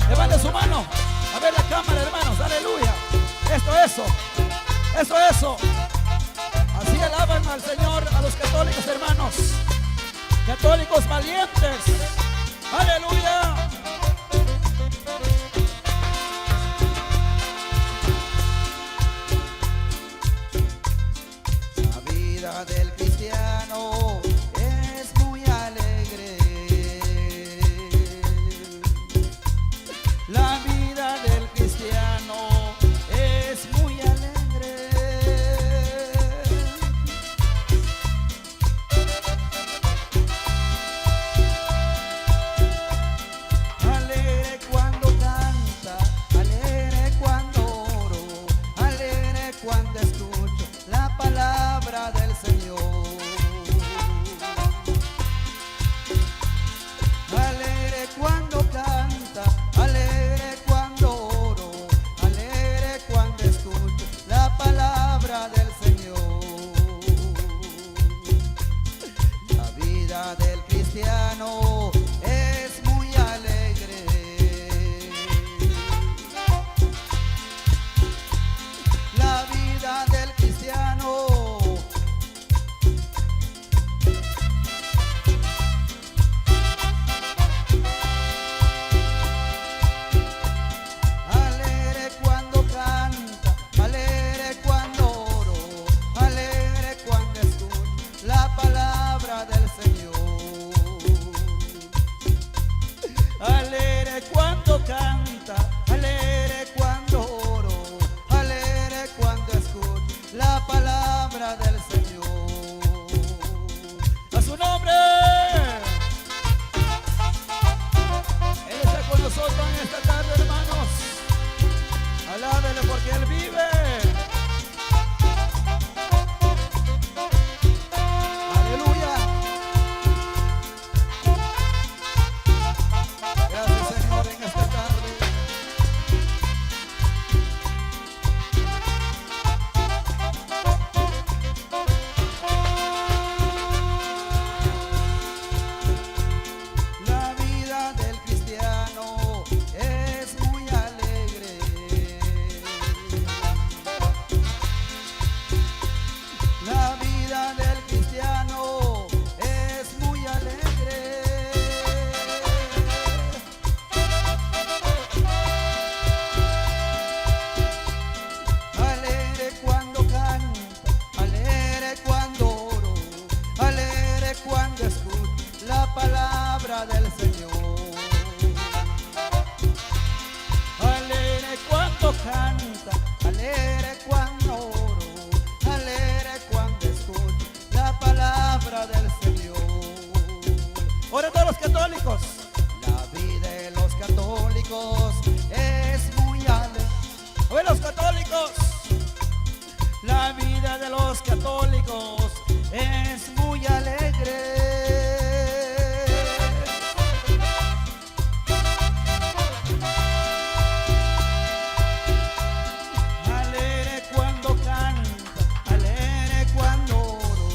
Levante su mano. A ver la cámara, hermanos. Aleluya. Eso. Así alaban al Señor a los católicos, hermanos. Católicos valientes. Aleluya. La vida del cristiano es muy alegre. La vida del cristiano es muy alegre. Alegre cuando canta, alegre cuando oro, alegre cuando escucho la palabra del Señor. Alegre cuando canta, alegre cuando oro, alegre cuando escucho la palabra del Señor. La vida del cristiano es muy alegre. La vida del cristiano alegre cuando canta, alegre cuando oro, alegre cuando escucho la palabra del Señor. Alegre cuando canta, alegre cuando oro, alegre cuando escucho la palabra del Señor. A su nombre. Él está con nosotros en esta tarde, hermanos. Alábele porque Él vive. Aleluya. Gracias, Señor, en esta tarde. La vida del cristiano es muy alegre. La vida del cristiano es muy alegre. Alegre cuando canta, alegre cuando oro, alegre cuando escucho la palabra del Señor. Alegre cuando canta, alegre cuando oro, alegre cuando escucho la palabra del Señor. Ahora todos los católicos. La vida de los católicos es muy alegre. A ver los católicos. La vida de los católicos es muy alegre. Alegre cuando canta, alegre cuando oro,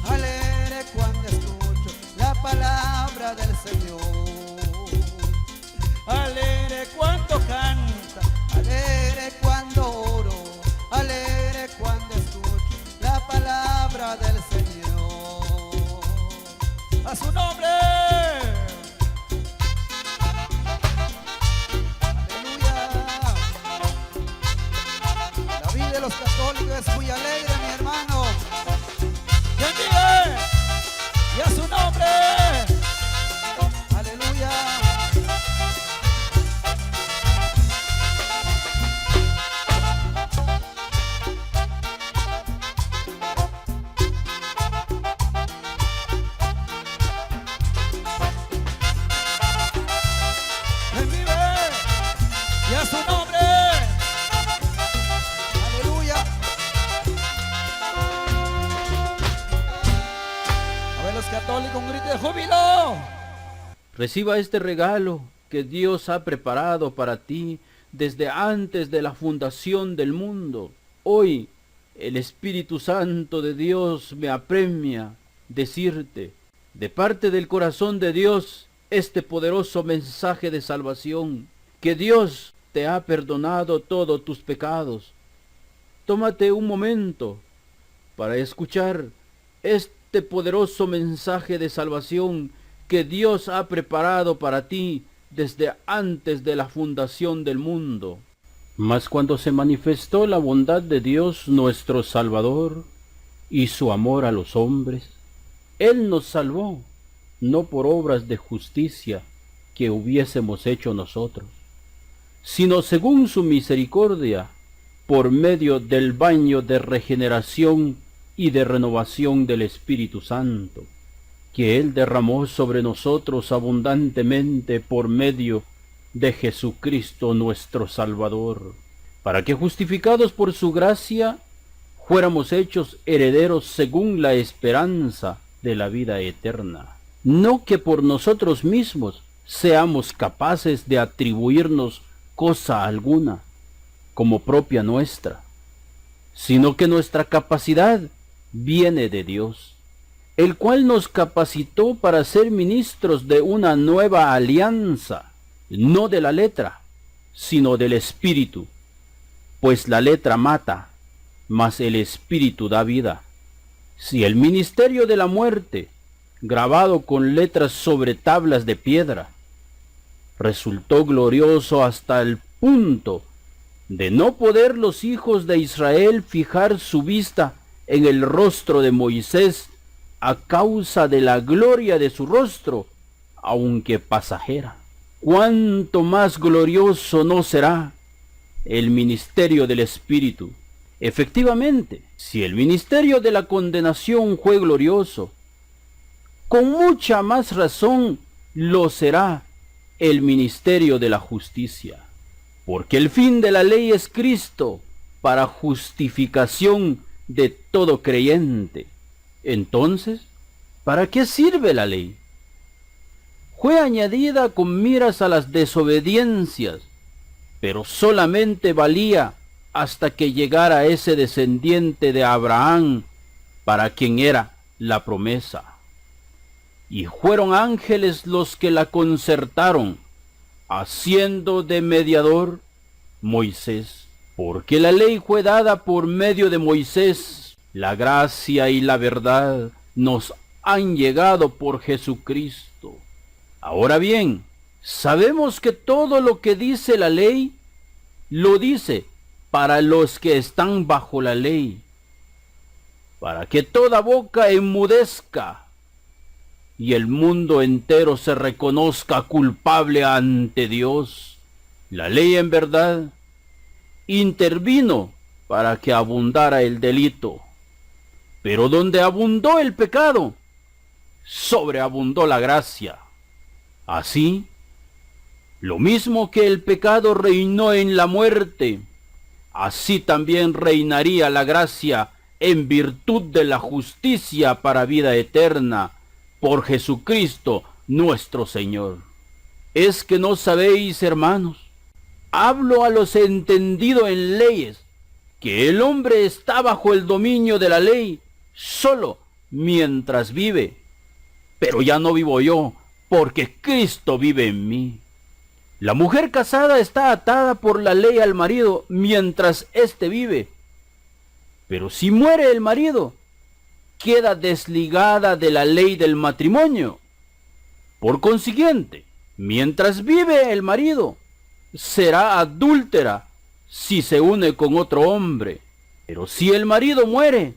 alegre cuando escucho la palabra del Señor. Alegre cuando canta, alegre cuando oro, alegre cuando escucho la palabra del Señor. A su nombre. Aleluya. La vida de los católicos es muy alegre, mi hermano. ¿Quién vive? Y a su nombre. Aleluya. ¿Quién vive? Y a su nombre. Aleluya. A ver los católicos, un grito de júbilo. Reciba este regalo que Dios ha preparado para ti desde antes de la fundación del mundo. Hoy el Espíritu Santo de Dios me apremia decirte, de parte del corazón de Dios, este poderoso mensaje de salvación. que Dios te ha perdonado todos tus pecados. Tómate un momento para escuchar este poderoso mensaje de salvación que Dios ha preparado para ti desde antes de la fundación del mundo. Mas cuando se manifestó la bondad de Dios nuestro Salvador y su amor a los hombres, Él nos salvó, no por obras de justicia que hubiésemos hecho nosotros, sino según su misericordia, por medio del baño de regeneración y de renovación del Espíritu Santo, que Él derramó sobre nosotros abundantemente por medio de Jesucristo nuestro Salvador, para que justificados por su gracia, fuéramos hechos herederos según la esperanza de la vida eterna. No que por nosotros mismos seamos capaces de atribuirnos cosa alguna como propia nuestra, sino que nuestra capacidad viene de Dios, el cual nos capacitó para ser ministros de una nueva alianza, no de la letra, sino del Espíritu, pues la letra mata, mas el Espíritu da vida. Si el ministerio de la muerte, grabado con letras sobre tablas de piedra, resultó glorioso hasta el punto de no poder los hijos de Israel fijar su vista en el rostro de Moisés a causa de la gloria de su rostro, aunque pasajera, cuánto más glorioso no será el ministerio del Espíritu. Efectivamente, si el ministerio de la condenación fue glorioso, con mucha más razón lo será el ministerio de la justicia, porque el fin de la ley es Cristo para justificación de todo creyente. Entonces, ¿para qué sirve la ley? Fue añadida con miras a las desobediencias, pero solamente valía hasta que llegara ese descendiente de Abraham para quien era la promesa. Y fueron ángeles los que la concertaron, haciendo de mediador Moisés, porque la ley fue dada por medio de Moisés, la gracia y la verdad nos han llegado por Jesucristo. Ahora bien, sabemos que todo lo que dice la ley, lo dice para los que están bajo la ley, para que toda boca enmudezca y el mundo entero se reconozca culpable ante Dios. La ley en verdad intervino para que abundara el delito, pero donde abundó el pecado, sobreabundó la gracia. Así, lo mismo que el pecado reinó en la muerte, así también reinaría la gracia en virtud de la justicia para vida eterna, por Jesucristo nuestro Señor. ¿Es que no sabéis, hermanos? Hablo a los entendidos en leyes, que el hombre está bajo el dominio de la ley solo mientras vive. Pero ya no vivo yo, porque Cristo vive en mí. La mujer casada está atada por la ley al marido mientras éste vive. Pero si muere el marido, queda desligada de la ley del matrimonio. Por consiguiente, mientras vive el marido, será adúltera si se une con otro hombre. Pero si el marido muere,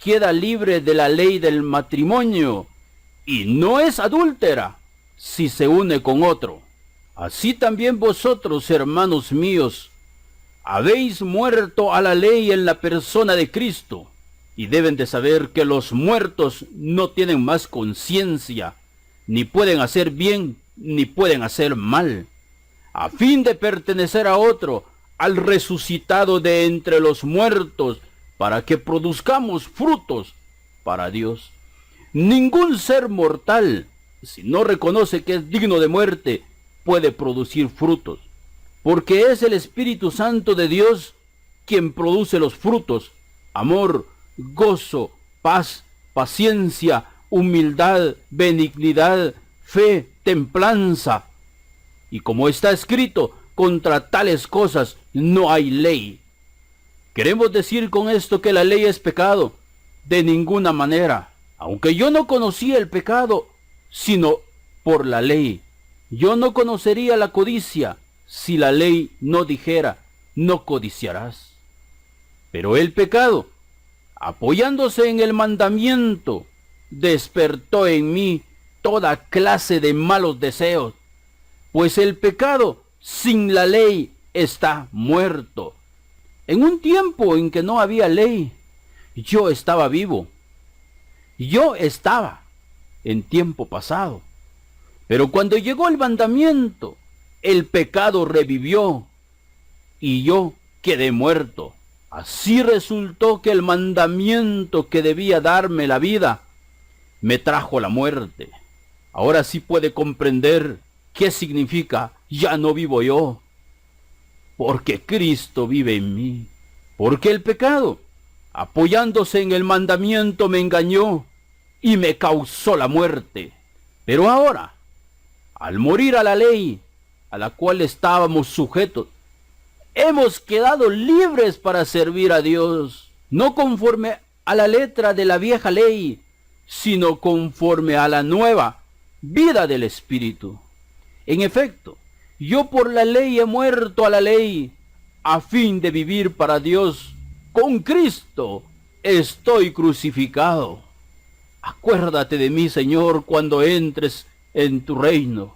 queda libre de la ley del matrimonio y no es adúltera si se une con otro. Así también vosotros, hermanos míos, habéis muerto a la ley en la persona de Cristo, y deben de saber que los muertos no tienen más conciencia, ni pueden hacer bien, ni pueden hacer mal, a fin de pertenecer a otro, al resucitado de entre los muertos, para que produzcamos frutos para Dios. Ningún ser mortal, si no reconoce que es digno de muerte, puede producir frutos, porque es el Espíritu Santo de Dios quien produce los frutos: amor, gozo, paz, paciencia, humildad, benignidad, fe, templanza. Y como está escrito, contra tales cosas no hay ley. ¿Queremos decir con esto que la ley es pecado? De ninguna manera. Aunque yo no conocía el pecado, sino por la ley. Yo no conocería la codicia si la ley no dijera, no codiciarás. Pero el pecado, apoyándose en el mandamiento, despertó en mí toda clase de malos deseos, pues el pecado sin la ley está muerto. En un tiempo en que no había ley, yo estaba vivo. Yo estaba en tiempo pasado. Pero cuando llegó el mandamiento, el pecado revivió y yo quedé muerto. Así resultó que el mandamiento que debía darme la vida me trajo la muerte. Ahora sí puede comprender qué significa ya no vivo yo, porque Cristo vive en mí. Porque el pecado, apoyándose en el mandamiento, me engañó y me causó la muerte. Pero ahora, al morir a la ley a la cual estábamos sujetos, hemos quedado libres para servir a Dios, no conforme a la letra de la vieja ley, sino conforme a la nueva vida del Espíritu. En efecto, yo por la ley he muerto a la ley, a fin de vivir para Dios. Con Cristo estoy crucificado. Acuérdate de mí, Señor, cuando entres en tu reino.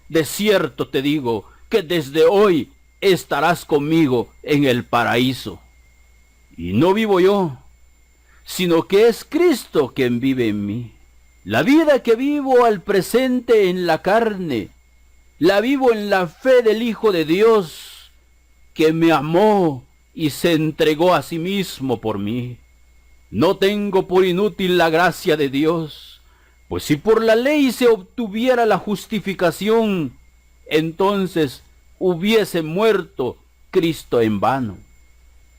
De cierto te digo que desde hoy estarás conmigo en el paraíso. Y no vivo yo, sino que es Cristo quien vive en mí. La vida que vivo al presente en la carne, la vivo en la fe del Hijo de Dios, que me amó y se entregó a sí mismo por mí. No tengo por inútil la gracia de Dios, pues si por la ley se obtuviera la justificación, entonces hubiese muerto Cristo en vano,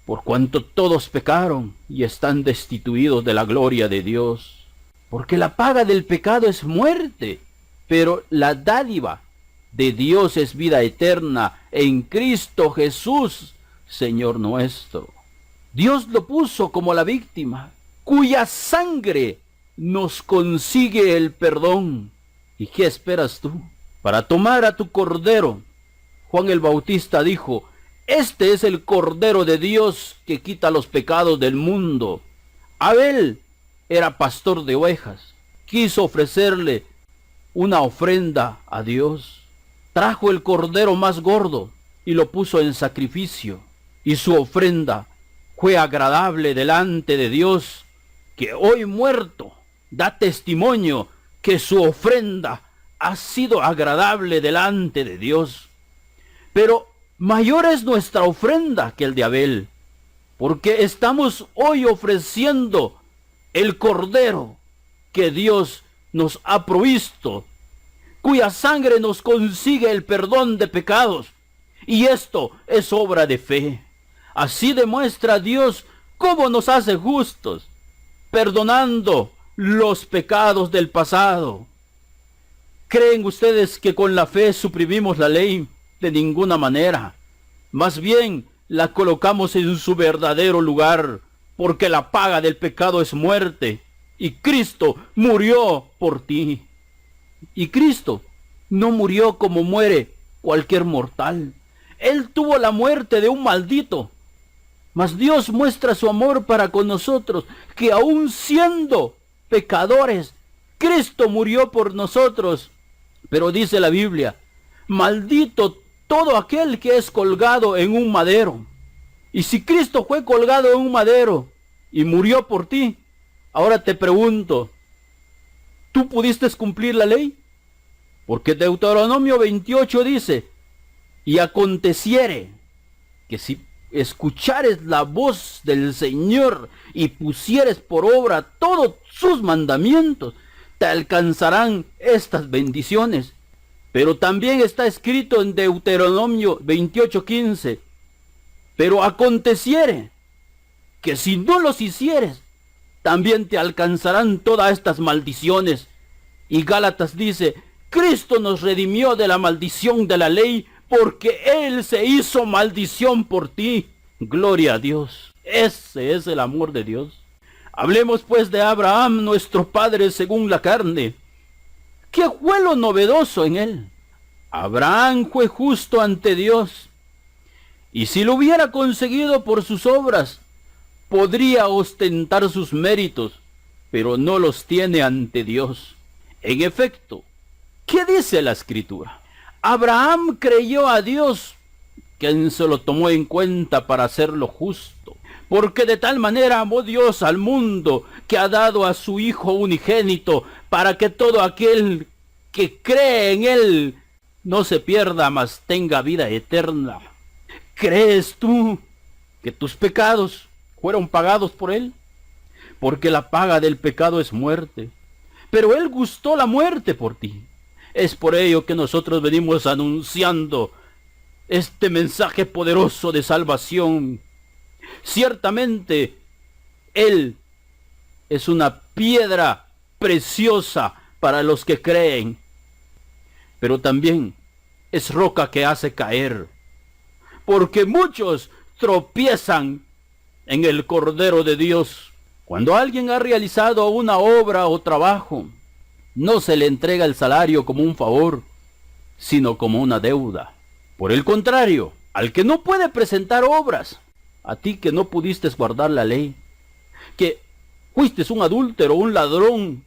por cuanto todos pecaron y están destituidos de la gloria de Dios. Porque la paga del pecado es muerte, pero la dádiva de Dios es vida eterna en Cristo Jesús, Señor nuestro. Dios lo puso como la víctima, cuya sangre nos consigue el perdón. ¿Y qué esperas tú? Para tomar a tu cordero. Juan el Bautista dijo, este es el Cordero de Dios que quita los pecados del mundo. Abel era pastor de ovejas. Quiso ofrecerle una ofrenda a Dios. Trajo el cordero más gordo y lo puso en sacrificio. Y su ofrenda fue agradable delante de Dios, que hoy muerto da testimonio que su ofrenda ha sido agradable delante de Dios. Pero mayor es nuestra ofrenda que el de Abel, porque estamos hoy ofreciendo el cordero que Dios nos ha provisto, cuya sangre nos consigue el perdón de pecados, y esto es obra de fe. Así demuestra Dios cómo nos hace justos, perdonando los pecados del pasado. ¿Creen ustedes que con la fe suprimimos la ley? De ninguna manera. Más bien la colocamos en su verdadero lugar, porque la paga del pecado es muerte, y Cristo murió por ti. Y Cristo no murió como muere cualquier mortal. Él tuvo la muerte de un maldito. Mas Dios muestra su amor para con nosotros, que aun siendo pecadores, Cristo murió por nosotros. Pero dice la Biblia, maldito todo aquel que es colgado en un madero. Y si Cristo fue colgado en un madero y murió por ti, ahora te pregunto, ¿tú pudiste cumplir la ley? Porque Deuteronomio 28 dice, y aconteciere que si escuchares la voz del Señor y pusieres por obra todos sus mandamientos, te alcanzarán estas bendiciones. Pero también está escrito en Deuteronomio 28:15, pero aconteciere que si no los hicieres, también te alcanzarán todas estas maldiciones. Y Gálatas dice Cristo nos redimió de la maldición de la ley porque Él se hizo maldición por ti. Gloria a Dios. Ese es el amor de Dios. Hablemos pues de Abraham, nuestro padre según la carne. ¿Qué fue lo novedoso en él? Abraham fue justo ante Dios. Y si lo hubiera conseguido por sus obras, podría ostentar sus méritos, pero no los tiene ante Dios. En efecto, ¿qué dice la Escritura? Abraham creyó a Dios, quien se lo tomó en cuenta para hacerlo justo. Porque de tal manera amó Dios al mundo, que ha dado a su Hijo unigénito, para que todo aquel que cree en Él no se pierda, mas tenga vida eterna. ¿Crees tú que tus pecados fueron pagados por Él? Porque la paga del pecado es muerte. Pero Él gustó la muerte por ti. Es por ello que nosotros venimos anunciando este mensaje poderoso de salvación. Ciertamente, Él es una piedra preciosa para los que creen, pero también es roca que hace caer, porque muchos tropiezan en el Cordero de Dios. Cuando alguien ha realizado una obra o trabajo, no se le entrega el salario como un favor, sino como una deuda. Por el contrario, al que no puede presentar obras, a ti que no pudiste guardar la ley, que fuiste un adúltero, un ladrón,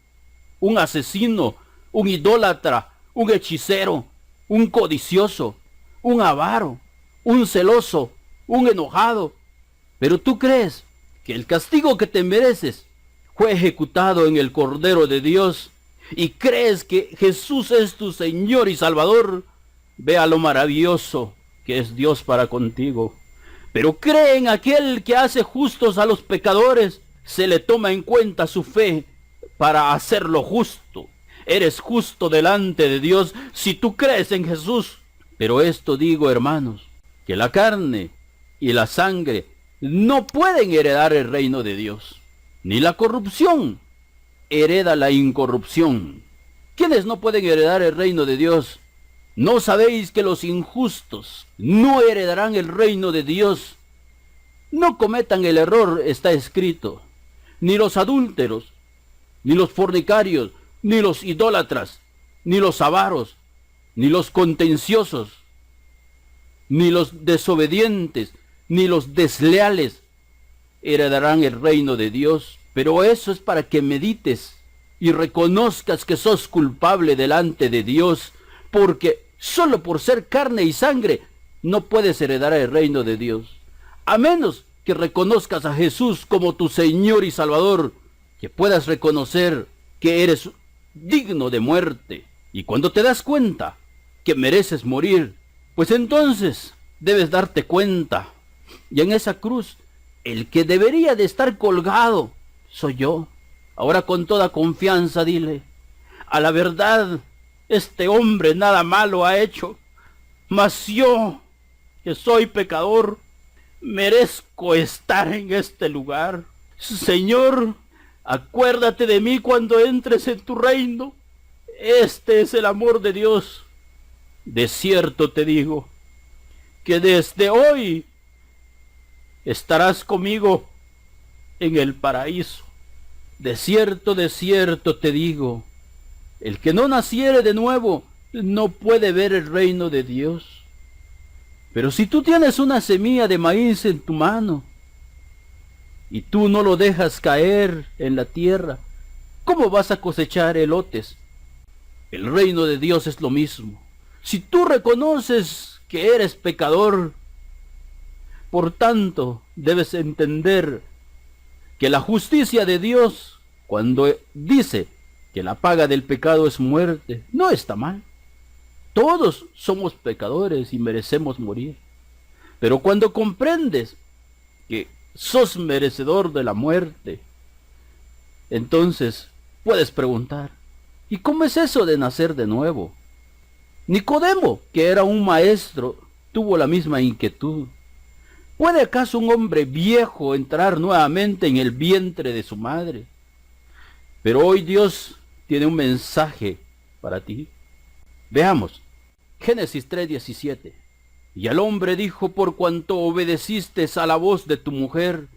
un asesino, un idólatra, un hechicero, un codicioso, un avaro, un celoso, un enojado. Pero tú crees que el castigo que te mereces fue ejecutado en el Cordero de Dios y crees que Jesús es tu Señor y Salvador. Vea lo maravilloso que es Dios para contigo. Pero cree en aquel que hace justos a los pecadores. Se le toma en cuenta su fe para hacerlo justo. Eres justo delante de Dios si tú crees en Jesús. Pero esto digo, hermanos, que la carne y la sangre no pueden heredar el reino de Dios. Ni la corrupción hereda la incorrupción. ¿Quiénes no pueden heredar el reino de Dios? ¿No sabéis que los injustos no heredarán el reino de Dios? No cometan el error, está escrito. Ni los adúlteros, ni los fornicarios, ni los idólatras, ni los avaros, ni los contenciosos, ni los desobedientes, ni los desleales heredarán el reino de Dios. Pero eso es para que medites y reconozcas que sos culpable delante de Dios, porque solo por ser carne y sangre no puedes heredar el reino de Dios, a menos que reconozcas a Jesús como tu Señor y Salvador, que puedas reconocer que eres digno de muerte. Y cuando te das cuenta que mereces morir, pues entonces debes darte cuenta. Y en esa cruz, el que debería de estar colgado soy yo. Ahora con toda confianza dile: a la verdad, este hombre nada malo ha hecho, mas yo, que soy pecador, merezco estar en este lugar. Señor, acuérdate de mí cuando entres en tu reino. Este es el amor de Dios. De cierto te digo, que desde hoy estarás conmigo en el paraíso. De cierto te digo, el que no naciere de nuevo no puede ver el reino de Dios. Pero si tú tienes una semilla de maíz en tu mano y tú no lo dejas caer en la tierra, ¿cómo vas a cosechar elotes? El reino de Dios es lo mismo. Si tú reconoces que eres pecador, por tanto, debes entender que la justicia de Dios, cuando dice que la paga del pecado es muerte, no está mal. Todos somos pecadores y merecemos morir. Pero cuando comprendes que sos merecedor de la muerte, entonces puedes preguntar: ¿y cómo es eso de nacer de nuevo? Nicodemo, que era un maestro, tuvo la misma inquietud. ¿Puede acaso un hombre viejo entrar nuevamente en el vientre de su madre? Pero hoy Dios tiene un mensaje para ti. Veamos, Génesis 3:17. Y al hombre dijo: por cuanto obedeciste a la voz de tu mujer,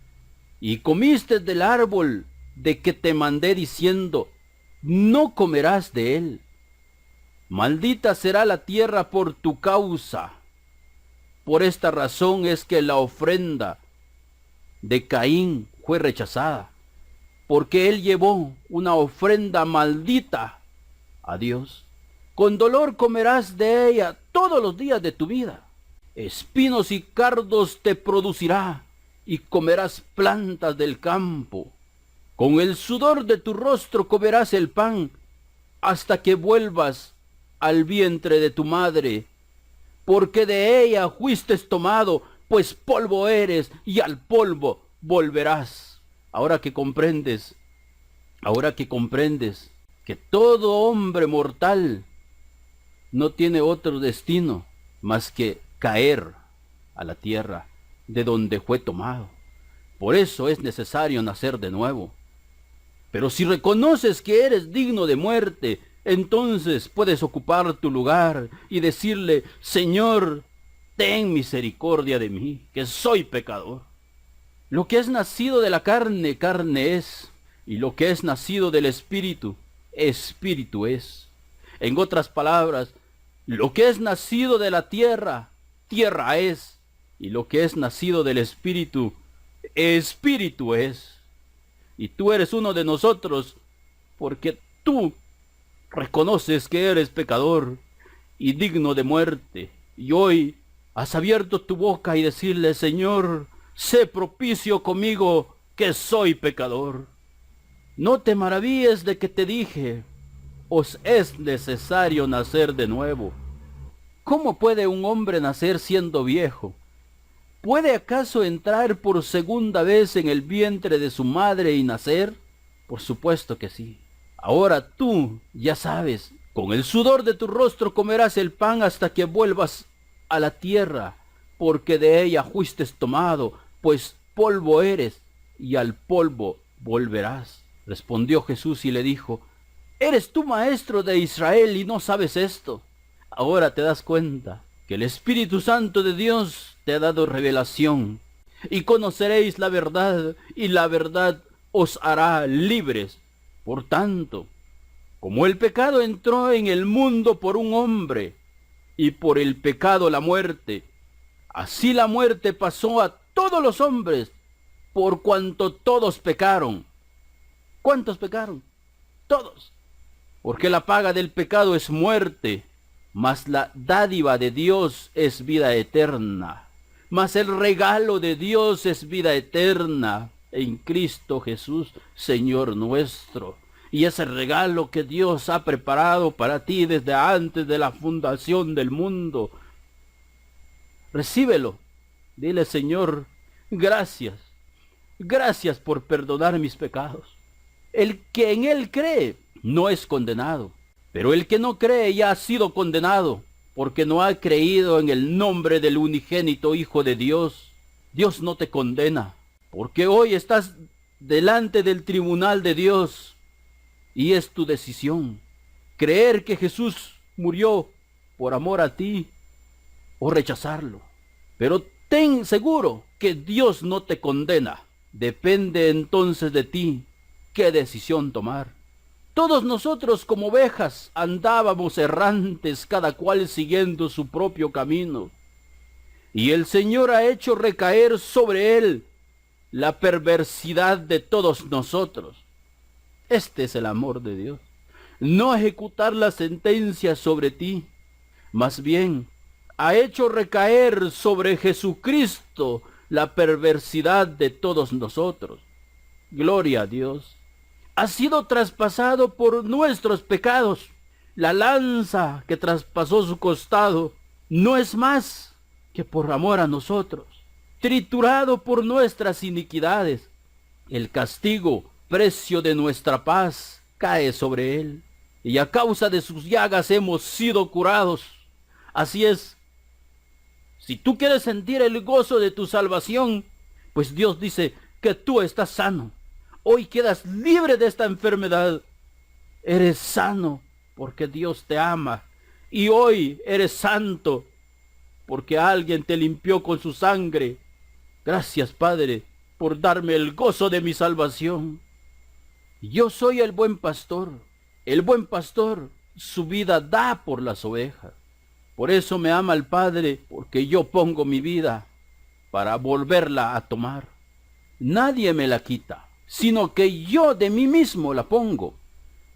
y comiste del árbol de que te mandé diciendo, no comerás de él, maldita será la tierra por tu causa. Por esta razón es que la ofrenda de Caín fue rechazada, porque él llevó una ofrenda maldita a Dios. Con dolor comerás de ella todos los días de tu vida. Espinos y cardos te producirá, y comerás plantas del campo. Con el sudor de tu rostro comerás el pan, hasta que vuelvas al vientre de tu madre, porque de ella fuiste tomado, pues polvo eres, y al polvo volverás. Ahora que comprendes que todo hombre mortal no tiene otro destino más que caer a la tierra de donde fue tomado. Por eso es necesario nacer de nuevo. Pero si reconoces que eres digno de muerte, entonces puedes ocupar tu lugar y decirle: Señor, ten misericordia de mí, que soy pecador. Lo que es nacido de la carne, carne es, y lo que es nacido del Espíritu, Espíritu es. En otras palabras, lo que es nacido de la tierra, tierra es, y lo que es nacido del Espíritu, Espíritu es. Y tú eres uno de nosotros, porque tú reconoces que eres pecador y digno de muerte, y hoy has abierto tu boca y decirle: Señor, sé propicio conmigo, que soy pecador. No te maravilles de que te dije: os es necesario nacer de nuevo. ¿Cómo puede un hombre nacer siendo viejo? ¿Puede acaso entrar por segunda vez en el vientre de su madre y nacer? Por supuesto que sí. Ahora tú ya sabes, con el sudor de tu rostro comerás el pan hasta que vuelvas a la tierra, porque de ella fuiste tomado, pues polvo eres, y al polvo volverás. Respondió Jesús y le dijo: ¿eres tú maestro de Israel y no sabes esto? Ahora te das cuenta que el Espíritu Santo de Dios te ha dado revelación, y conoceréis la verdad, y la verdad os hará libres. Por tanto, como el pecado entró en el mundo por un hombre, y por el pecado la muerte, así la muerte pasó a todos los hombres, por cuanto todos pecaron. ¿Cuántos pecaron? Todos. Porque la paga del pecado es muerte, mas la dádiva de Dios es vida eterna. Mas el regalo de Dios es vida eterna en Cristo Jesús, Señor nuestro. Y ese regalo que Dios ha preparado para ti desde antes de la fundación del mundo, recíbelo. Dile: Señor, gracias. Gracias por perdonar mis pecados. El que en Él cree no es condenado, pero el que no cree ya ha sido condenado, porque no ha creído en el nombre del unigénito Hijo de Dios. Dios no te condena, porque hoy estás delante del tribunal de Dios, y es tu decisión creer que Jesús murió por amor a ti o rechazarlo. Pero ten seguro que Dios no te condena. Depende entonces de ti qué decisión tomar. Todos nosotros como ovejas andábamos errantes, cada cual siguiendo su propio camino. Y el Señor ha hecho recaer sobre él la perversidad de todos nosotros. Este es el amor de Dios. No ejecutar la sentencia sobre ti, más bien ha hecho recaer sobre Jesucristo la perversidad de todos nosotros. Gloria a Dios. Ha sido traspasado por nuestros pecados. La lanza que traspasó su costado no es más que por amor a nosotros. Triturado por nuestras iniquidades, el castigo, precio de nuestra paz, cae sobre él, y a causa de sus llagas hemos sido curados. Así es, si tú quieres sentir el gozo de tu salvación, pues Dios dice que tú estás sano. Hoy quedas libre de esta enfermedad. Eres sano porque Dios te ama y hoy eres santo, porque alguien te limpió con su sangre. Gracias, Padre, por darme el gozo de mi salvación. Yo soy el buen pastor. El buen pastor su vida da por las ovejas. Por eso me ama el Padre, porque yo pongo mi vida para volverla a tomar. Nadie me la quita, sino que yo de mí mismo la pongo.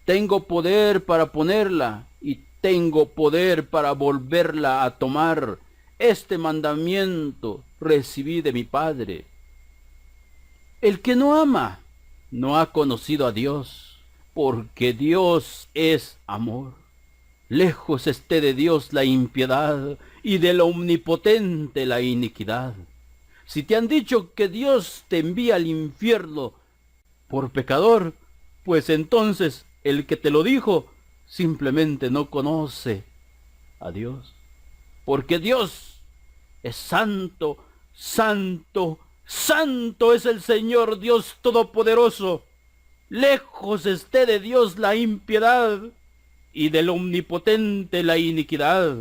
Tengo poder para ponerla y tengo poder para volverla a tomar. Este mandamiento recibí de mi Padre. El que no ama no ha conocido a Dios, porque Dios es amor. Lejos esté de Dios la impiedad y del omnipotente la iniquidad. Si te han dicho que Dios te envía al infierno por pecador, pues entonces el que te lo dijo simplemente no conoce a Dios. Porque Dios es santo, santo, santo es el Señor Dios Todopoderoso. Lejos esté de Dios la impiedad y del omnipotente la iniquidad.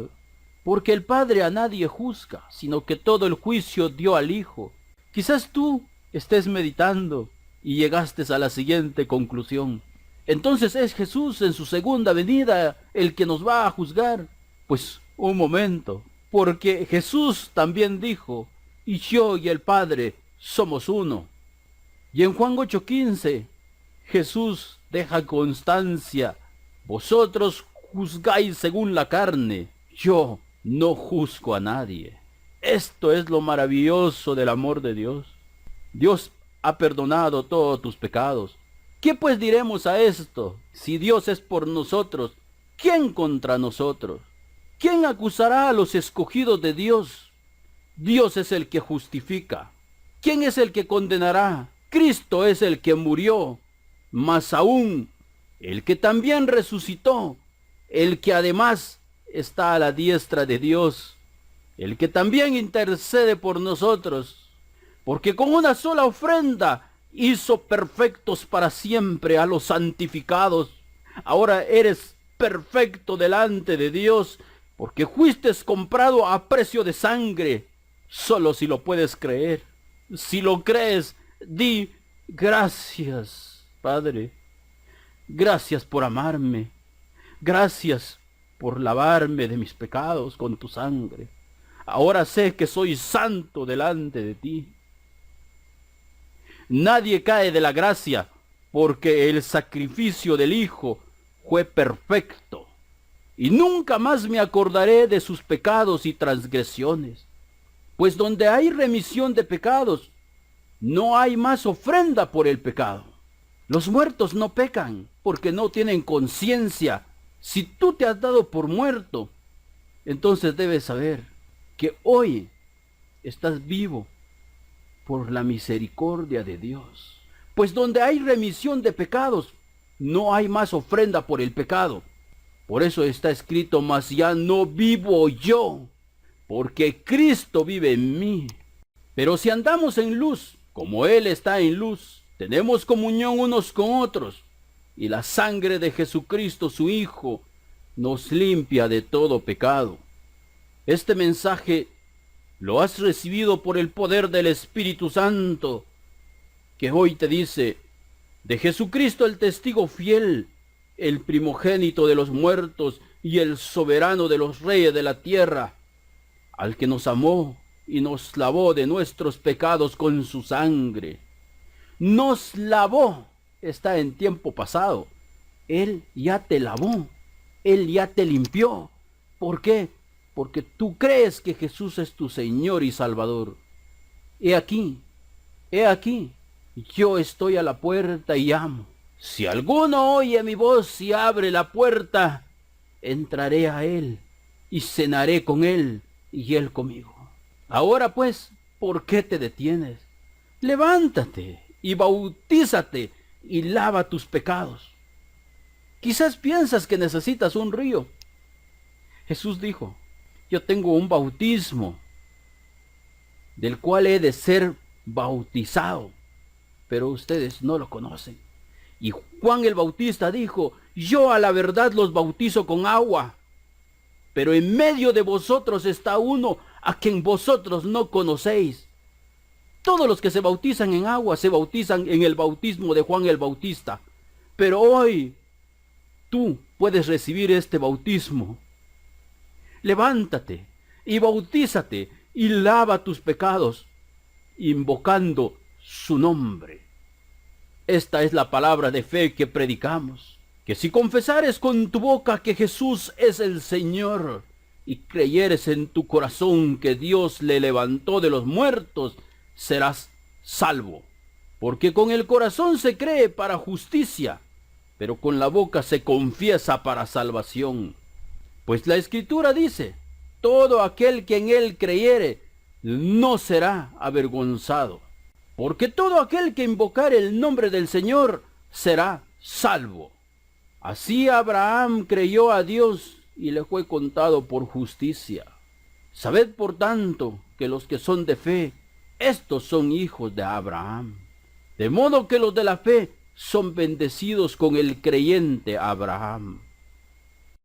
Porque el Padre a nadie juzga, sino que todo el juicio dio al Hijo. Quizás tú estés meditando y llegaste a la siguiente conclusión. Entonces es Jesús en su segunda venida el que nos va a juzgar. Pues un momento, porque Jesús también dijo, y yo y el Padre somos uno. Y en Juan 8:15, Jesús deja constancia, vosotros juzgáis según la carne, yo no juzgo a nadie. Esto es lo maravilloso del amor de Dios. Dios ha perdonado todos tus pecados. ¿Qué pues diremos a esto? Si Dios es por nosotros, ¿quién contra nosotros? ¿Quién acusará a los escogidos de Dios? Dios es el que justifica. ¿Quién es el que condenará? Cristo es el que murió, más aún el que también resucitó, el que además está a la diestra de Dios, el que también intercede por nosotros, porque con una sola ofrenda hizo perfectos para siempre a los santificados. Ahora eres perfecto delante de Dios, porque fuiste comprado a precio de sangre, solo si lo puedes creer. Si lo crees, di gracias, Padre. Gracias por amarme. Gracias por lavarme de mis pecados con tu sangre. Ahora sé que soy santo delante de ti. Nadie cae de la gracia, porque el sacrificio del Hijo fue perfecto. Y nunca más me acordaré de sus pecados y transgresiones. Pues donde hay remisión de pecados, no hay más ofrenda por el pecado. Los muertos no pecan, porque no tienen conciencia. Si tú te has dado por muerto, entonces debes saber que hoy estás vivo por la misericordia de Dios. Pues donde hay remisión de pecados, no hay más ofrenda por el pecado. Por eso está escrito, mas ya no vivo yo, porque Cristo vive en mí. Pero si andamos en luz, como Él está en luz, tenemos comunión unos con otros, y la sangre de Jesucristo, su Hijo, nos limpia de todo pecado. Este mensaje lo has recibido por el poder del Espíritu Santo, que hoy te dice, de Jesucristo el testigo fiel, el primogénito de los muertos y el soberano de los reyes de la tierra, al que nos amó y nos lavó de nuestros pecados con su sangre. Nos lavó, está en tiempo pasado. Él ya te lavó, Él ya te limpió. ¿Por qué? Porque tú crees que Jesús es tu Señor y Salvador. He aquí, yo estoy a la puerta y llamo. Si alguno oye mi voz y abre la puerta, entraré a él y cenaré con él y él conmigo. Ahora pues, ¿por qué te detienes? Levántate y bautízate y lava tus pecados. Quizás piensas que necesitas un río. Jesús dijo, yo tengo un bautismo del cual he de ser bautizado, pero ustedes no lo conocen. Y Juan el Bautista dijo, yo a la verdad los bautizo con agua, pero en medio de vosotros está uno a quien vosotros no conocéis. Todos los que se bautizan en agua se bautizan en el bautismo de Juan el Bautista, pero hoy tú puedes recibir este bautismo. Levántate y bautízate y lava tus pecados, invocando su nombre. Esta es la palabra de fe que predicamos, que si confesares con tu boca que Jesús es el Señor y creyeres en tu corazón que Dios le levantó de los muertos, serás salvo. Porque con el corazón se cree para justicia, pero con la boca se confiesa para salvación. Pues la Escritura dice, todo aquel que en él creyere no será avergonzado. Porque todo aquel que invocare el nombre del Señor será salvo. Así Abraham creyó a Dios y le fue contado por justicia. Sabed por tanto que los que son de fe, estos son hijos de Abraham. De modo que los de la fe son bendecidos con el creyente Abraham.